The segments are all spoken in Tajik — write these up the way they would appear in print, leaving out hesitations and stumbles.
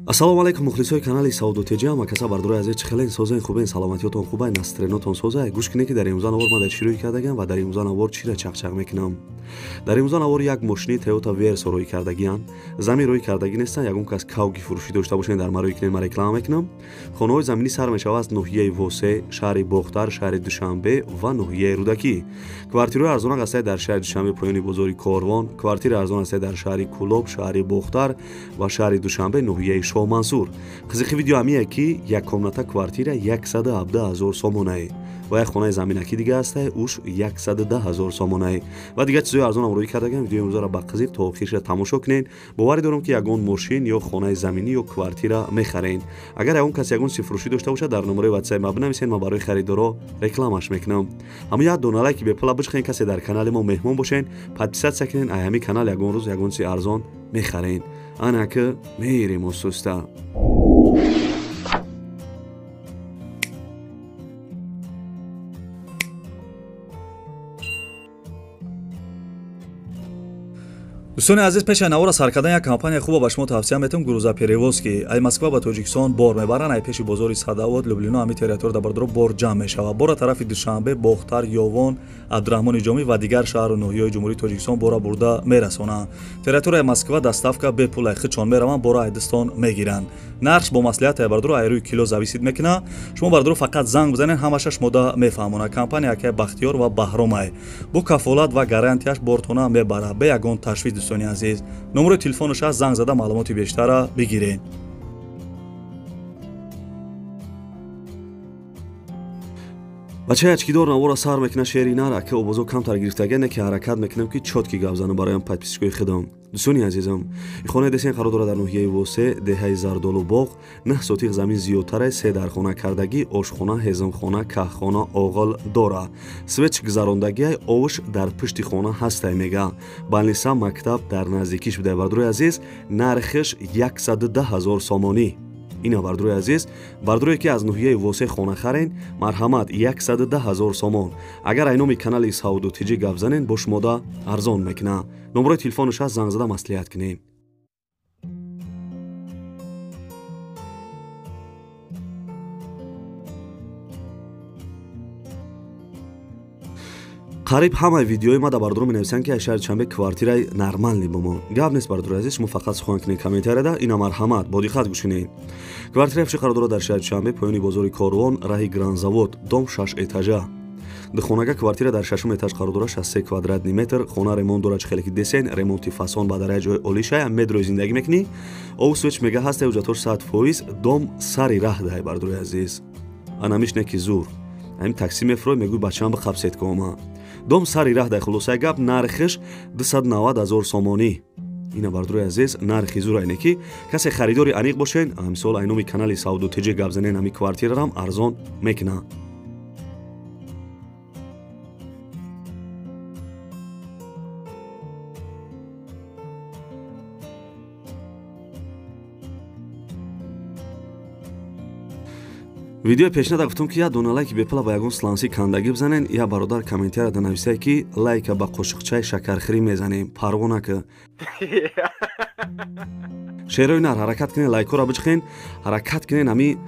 ассалому алайкум мухлисои канали Саудотеҷа. Макаса бардурои азиз чӣ хелен созен хубен саломатиётон хубай настренотон созай гӯш кине ки дар имрӯза навор ма чӣ рӯй кардагиам ва дар имрӯза навор чиро чақчақ мекунам. Дар имрӯза навор як мошини Toyota Verso рӯй кардагиам. Замин рӯй кардагӣ нестан, ягон кас кавги фурӯшӣ дошта бошен дар ма рӯй кинен, ма реклама мекунам. Хонаҳои заминӣ сар мешавад аз ноҳияи Восе, шаҳри Бохтар, шаҳри Душанбе ва ноҳияи Рӯдакӣ. Квартираҳои арзонак ҳастанд дар шаҳри Душанбе поёни бозори Корвон, квартираи арзон ҳастанд дар шаҳри Кӯлоб, шаҳри Бохтар ва шаҳри Душанбе ноҳияи Шоҳмансур. Хизиқи видео ҳамие ки як комната квартира 117 000 сомонае ва як хонаи заминакӣ дига ҳастае уш 110 000 сомонае ва дигар чизои арзонам рӯй кардагам. Видеои имрӯзаро ба қизиқ то охирша тамошо кунед. боварӣ дорам ки ягон мошин ё хонаи заминӣ ё квартира мехарен. агар ягон кас ягон чизи фурӯшӣ дошта бошад дар номерои WhatsApp ма бинависед, ман барои харидоро рекламаш мекунам. ҳама як дона лайки бепула бичқен. касе дар канали мо меҳмон бошен, подписатсия кунен. ай ҳами канал ягон рӯз ягон чизи арзон мехарен. ана ки меерем осуста. дӯстони азиз, пеши навора сар кардани як компания хуба ба шумо тавсия метавам. Грузоперевозки ай Москва ба Тоҷикистон бор мебаранд. ай пеши бозори Садовод, Люблино ҳами территория дар бардоро бор ҷамъ мешавад. бора тарафи Душанбе, Бохтар, Ёвон, Абдурахмони Ҷомӣ ва дигар шаҳру ноҳияҳои Ҷумҳурии Тоҷикистон бора бурда мерасонанд. территорияи Москва доставка бепул ай хичон мераванд, бора ай Дистон мегиранд. нарх бо маслиҳати ай бардоро ай рӯи кило зависид мекунад. шумо бардоро фақат занг бизанед, ҳамаша шумода мефаҳмонад. компания ки Бахтиёр ва Баҳром ай бо кафолат ва гарантияш бортона мебарад бе ягон ташвиш. дӯстони азиз, номерои телефонаш аст, занг зада маълумоти бештара бигиред. бачаячки дор навора сар мекуна шери нар ака обозо камтар гирифтагиане ки ҳаракат мекунам ки чотки гап занам бароям подписчикои худам. дӯстони азизам, хонаи десен қарор дорад дар ноҳияи Восе, деҳаи Зардолу боғ. 9 сотиқ замин зиёдтаре, 3 дархона кардагӣ, ошхона, ҳезмхона, каҳхона, оғил дора. свеч гузарондагиай овуш дар пушти хона ҳастай мега. балниса мактаб дар наздикӣ шуда. бардурои азиз, нархиш 110 000 сомонӣ. ина бардурои азиз, бардурое ки аз ноҳияи Восе хона харен, марҳамат 110 000 сомон. агар ай номи канали Саудотеҷа гап занен, бо шумода арзон мекуна. номерои телефонаш аст, занг зада маслиҳат кунед. қариб ҳамаи видеои ма дар бардуро менависанд ки ай шаҳри Душанбе квартираи нормални бомон. гап нест бардурои азиз, шумо фақат сухан кунед комментарияда. ина марҳамат, бо диққат гӯш кунед. квартираи фиши қарор дорад дар шаҳри Душанбе, поёни бозори Корвон, раҳи Гранзавод, дом 6 этажа. духонага квартира дар 6 этаж қарор дорад, 63 квадратни метр. хона ремонт дорад, чихеле ки десен, ремонти фасон ба дараи ҷои олиша, медрои зиндагӣ мекунӣ. ову свеч мега ҳаста, ҳуҷҷатош 100%. дом сари раҳ дай бардурои азиз. ана мишне ки зур. ҳамин такси мефрой мегӯй бачаам бихабсед кома. дом сари раҳ дай хулосаи гап, нархиш 290 000 сомонӣ. ина бардурои азиз, нархи зур айне ки касе харидори аниқ бошен, мисол ай номи канали Саудотеҷа гап занен, ҳами квартирарам арзон мекуна. видеои пешнада гуфтам ки як дона лайки бепула ба ягон сланси кандагӣ бизанен. я бародар комментарияда нависае ки лайка ба қошиқчаи шакархӯрӣ мезанем. парвона ки шерои нар ҳаракат кунен, лайкора бичиқен, ҳаракат кунен, ҳами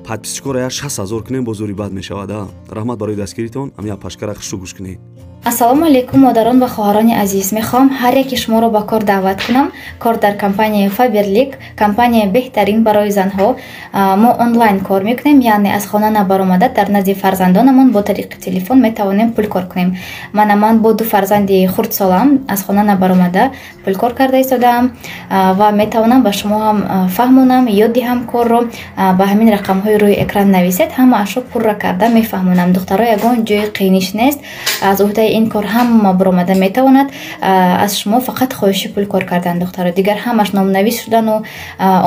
подписчикора я 6 000 кунен, бо зури бад мешавад. раҳмат барои дастгиритон. ҳами я пашкара хушрӯ гӯш кунед. ассалому алайкум модарон ва хоҳарони азиз. мехоҳам ҳар яки шуморо ба кор даъват кунам. кор дар компанияи Faberlic, компания беҳтарин барои занҳо. мо онлайн кор мекунем, яъне аз хона набаромада дар назди фарзандонамон бо тариқи телефон метавонем пулкор кунем. ман бо 2 фарзанди хурдсолам аз хона набаромада пулкор карда истодаам ва метавонам ба шумо ҳам фаҳмонам, ёд диҳам корро. ба ҳамин рақамҳои рӯи экран нависед, ҳамаашро пурра карда мефаҳмонам. духтаро ягон ҷои қиynиш нест. аз уҳдаи ин кор ҳама баромада метавонад. аз шумо фақат хоҳиши пулкор кардан духтаро. дигар ҳамаш номнавис шудану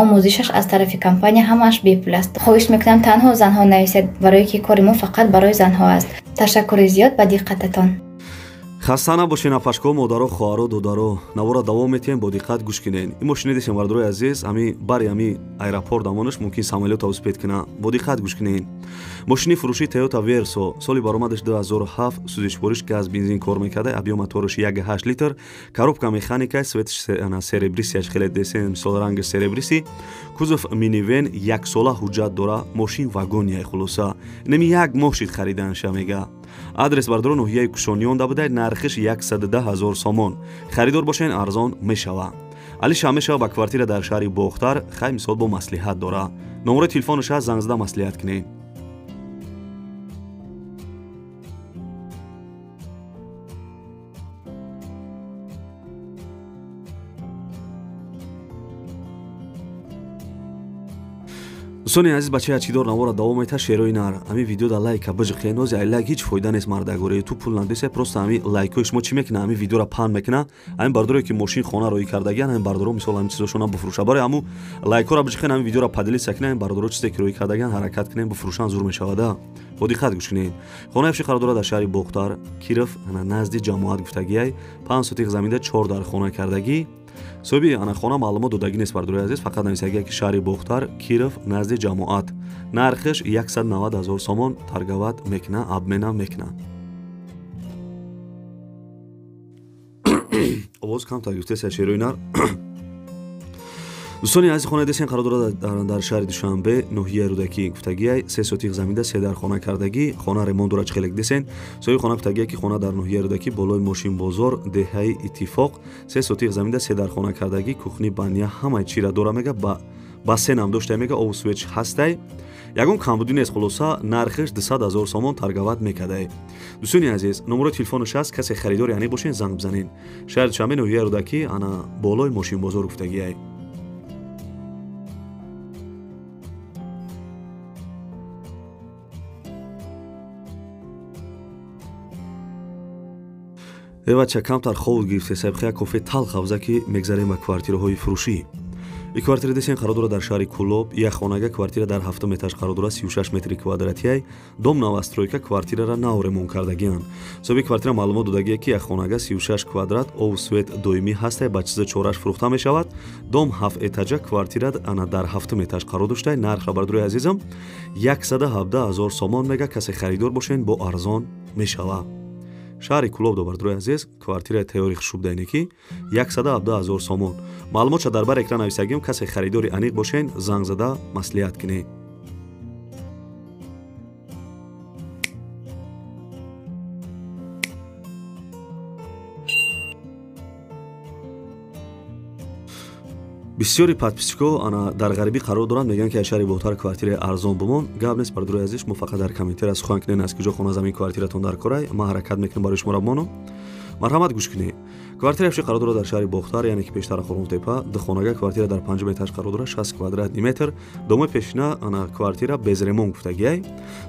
омӯзишаш аз тарафи компания ҳамаш бепул аст. хоҳиш мекунам танҳо занҳо нависед, барое ки кори мо фақат барои занҳо аст. ташаккури зиёд ба диққататон. хаста набошед апашко модаро хоҳаро додаро навора давом метиҳем бо диққат гӯш кинен. Ин мошини десем вардорои азиз ами бари ами аэропорт дамонаш мумкин самолёта успед кина бо диққат гӯш кинен. мошини фурӯшии Toyota Verso соли баромадаш 2007 сӯзишвориш газ бензин кор мекарда объем моториш 1.8 литр коробка механика светиш серебрисиаш хеле десем мисол ранги серебриси кузов минивен 1 сола ҳуҷҷат дора мошин вагония хулоса неми 1 моҳ шид хариданша мега адрес бардоро ноҳияи кушониён дабуда нархиш 110,000 сомон харидор бошен арзон мешава али шамеша ба квартира дар шаҳри Бохтар хай мисол бо маслиҳат дора номери телефонаш аст занг зада маслиҳат кинен. дӯстони азиз бачаи ачидор навора давом мета шерои нар ами видео да лайка бижиқе нози ай лайк ҳеҷ фоида нест мардагоре ту пул надеса просто ами лайкои шумо чӣ мекуна ами видеора паҳн мекуна ами бардоре ки мошин хона роӣ кардагиан ами бардоро мисол ами чизошона буфурӯша барои аму лайкора бижиқен ами видеора падилиса кунен ами бардоро чизе ки роӣ кардагиан ҳаракат кунен буфурӯшан зур мешавада бо диққат гӯш кинен. хонаи афши қарор дора дар шаҳри Бохтар Киров назди ҷамоат гуфтагиай 5 сотиқ заминда 4 дар хона кардагӣ соҳиби ана хона маълумот додагӣ нест бардорои азиз фақат нависагия ки шаҳри Бохтар Киров назди ҷамоат нархиш 190,000 сомон таргават мекуна абмена мекуна. овоз камтар гуфтеса шерои нар дӯстони азизи хонаи десен қарор дора дар шаҳри Душанбе ноҳияи Рӯдакӣ гуфтагиай 3 сотиқ заминда 3 дар хона кардагӣ хона ремонт дора чихелек десен соҳиби хона гуфтагиай ки хона дар ноҳияи Рӯдакӣ болои мошин бозор деҳаи иттифоқ 3 сотиқ заминда 3 дар хона кардагӣ кухни баня ҳамаи чира дора мега бассейнам дошта мега ову свеч ҳастай ягон камбудӣ нест хулоса нархиш 200,000 сомон таргават мекардай. дӯстони азиз номери телефонаш аст касе харидори ани бошен занг бизанен шаҳри Душанбе ноҳияи Рӯдакӣ ана болои мошин бозор гуфтагиай. бача камтар ховд гирифте сабхия кофе талх авза ки мегзарем ба квартираҳои фурӯшӣ. и квартира десен қарор дора дар шаҳри Кӯлоб як хонага квартира дар 7 этаж қарор дора 36 метри квадратияй дом новостройка квартирара нав ремонт кардагиан соҳиби квартира маълумот додагие ки як хонага 36 квадрат ов свет доимӣ ҳастай ба чиза чораш фурӯхта мешавад дом 7 этажа квартира ана дар 7 этаж қарор доштай нархра бардорои азизам 117,000 сомон мега касе харидор бошен бо арзон мешава. шаҳри Кӯлоб бардорои азиз квартираи тайёри хушубдайники 117,000 сомон маълумотша дар бар экран нависагим касе харидори аниқ бошен занг зада маслиҳат кинен. бисёри подписчико ана дар ғарибӣ қарор доранд мегӯянд ки шаҳри Бохтар квартираи арзон бумон гап нест бардорои азиз шумо фақат дар комментария сухан кунед аз куҷо хона замин квартиратон дар корай ман ҳаракат мекунам барои шумо рамоно марҳамат гӯш кунед. квартираи афши қарор дора дар шаҳри Бохтар яъне ки пештара Хорунтепа духонага квартира дар 5 этаж қарор дора 60 квадратни метр доми пешина ана квартира без ремонт гуфтагиай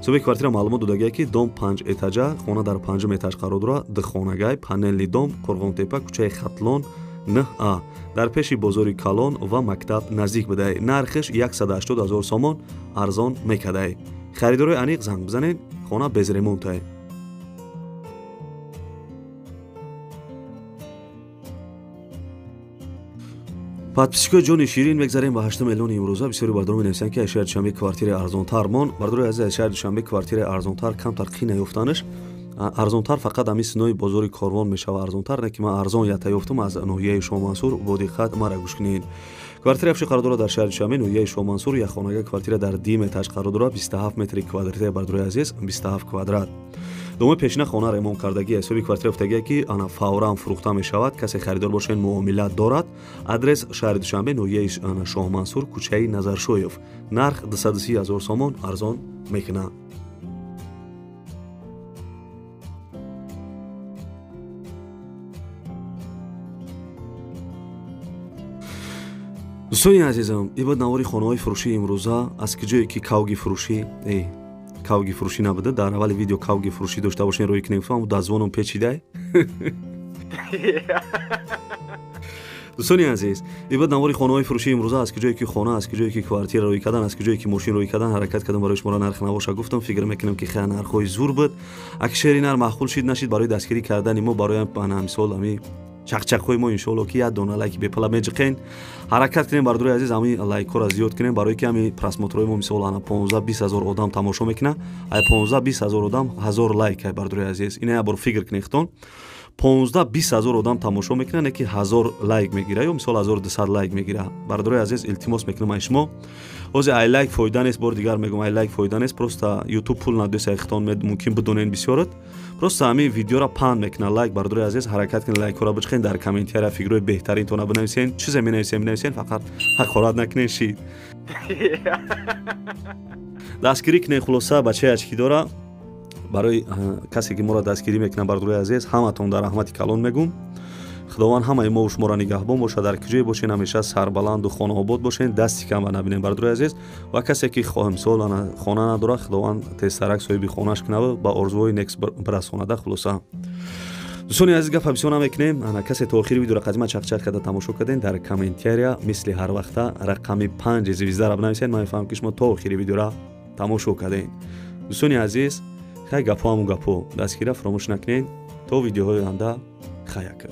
соҳиби квартира маълумот додагиай ки дом 5 этажа хона дар 5 этаж қарор дора духонагай панелли дом Хорунтепа кӯчаи Хатлон 9А дар пеши бозори Калон ва мактаб наздик будай нархиш 180,000 сомон арзон мекардай. харидорои аниқ занг бизанед хона без ремонтай. подписчикои ҷони ширин мегзарем ба 8 миллиони имрӯза бисёри бардор менависанд ки шаҳри Душанбе квартираи арзонтар мон бардорои азиз шаҳри Душанбе квартираи арзонтар камтар қӣ наёфтанаш арзонтар фақат ами синои бозори Корвон мешава арзонтар не ки ман арзон ята ёфтам аз ноҳияи Шоҳмансур бо диққат мара гӯш кунед. квартираи афши қарор дора дар шаҳри Душанбе ноҳияи Шоҳмансур як хонага квартира дар 10 этаж қарор дора 27 метри квадратия бардорои азиз 27 квадрат доми пешина хона ремонт кардагӣ ҳисоби квартира гуфтагие ки ана фавран фурӯхта мешавад касе харидор бошен муомилат дорад адрес шаҳри Душанбе ноҳияи Шоҳмансур кӯчаи Назаршоев нарх 230,000 сомон арзон мекуна. дӯстони азизам ибад навори хонаҳои фурӯшии имрӯза аз куҷое ки кавги фурӯшӣ кавги фурӯшӣ набуда дар аввали видео кавги фурӯшӣ дошта бошен рӯи кунем фаҳм дазвонам печидай дӯстони азиз, ибад навори хонаҳои фурӯшии имрӯза аст ки ҷое ки хона аст, ки ҷое ки квартира рӯй кардан аст, ки ҷое ки мошин рӯй кардан ҳаракат кардам барои шуморо нарх навоша гуфтам. Фикр мекунам ки хеле нархҳои зур буд. Аки шери нар маъқул шид нашид барои дастгирӣ кардани мо барои мисол ами чақчақҳои мо иншоалло ки як дона лайки бепала меҷиқен ҳаракат кунем бардурои азиз ами лайкҳоро зиёд кунем барое ки ами просмотрҳои мо мисол ана 15-20 ҳазор одам тамошо мекуна. Ай 15-20 ҳазор одам 1000 лайк ай бардурои азиз. Ина як бор фикр кунехтон. 15-20 ҳазор одам тамошо мекунад, не ки 1000 лайк мегира ё мисол 1200 лайк мегира. Бардурои азиз илтимос мекунам ай шумо ҳозир ай лайк фоида нест. Бор дигар мегӯям ай лайк фоида нест. Просто YouTube пул надосехтон мумкин бидонен бисёрат. Просто ами видеоро пан мекунад лайк. Бардурои азиз ҳаракат кунед лайкҳоро бичиқен, дар комментария фикрҳои беҳтаринтона бинависен. Чизе менависен фақат ҳақорат накунед шид. дастгирӣ кунед хулоса бачааш ки дора барои касе ки моро дастгирӣ мекунад бардурои азиз ҳаматон дар раҳмати калон мегӯм. худованд ҳамаи мо шуморо нигаҳбон бошад. дар куҷое бошен ҳамеша сарбаланду хонаобод бошен, дасти кам ва набинем бардурои азиз. ва касе ки мисол хона надорад худованд тезтарак соҳиби хонаш кунад ба орзуҳои некс бирасонада. хулоса дӯстони азиз гапа бисёр намекунем. касе то охири видеоро қадима чақчақ карда тамошо карден дар комментария мисли ҳар вақта рақами 5 звездаро бинависен. ман мефаҳмам ки шумо то охири видеоро тамошо карден. дӯстони азиз хай гапо ҳамун гапо дастгира фаромӯш накунед. то видеоҳои оянда хаяка.